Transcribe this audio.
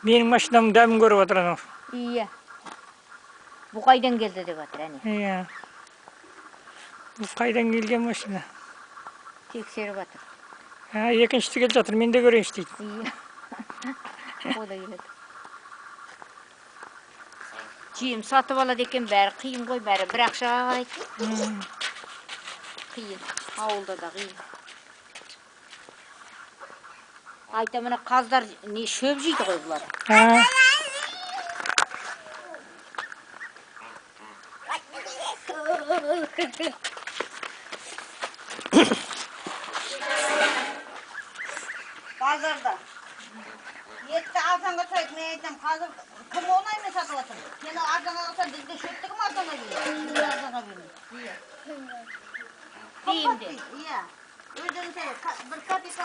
Benim maşınamın dәмін көріп отыр анау. Iya. Bu қайдан келді деп жатыр, әне. Иә. Бұл қайдан келген машина? Тексеріп жатыр. Екіншісі келіп жатыр, мен де көрейінші дейді. Iya. О да келеді. Жем сатып алады екен, бәрі қиын ғой, бәрі бір ақшаға қарайды. Қиын. Ауылда да қиын. Айта мына қаздар не шөп жейді ғой бұлар. Bazarda. Етті арзанға сайды, мен айтам, қазір кім оңаймен сатып жатыр? Сені арзанға алсаң, бізде шөпті кім арзанға береді? Бізде арзанға бермейді. Тиімді. Иә. Өзің бір копейка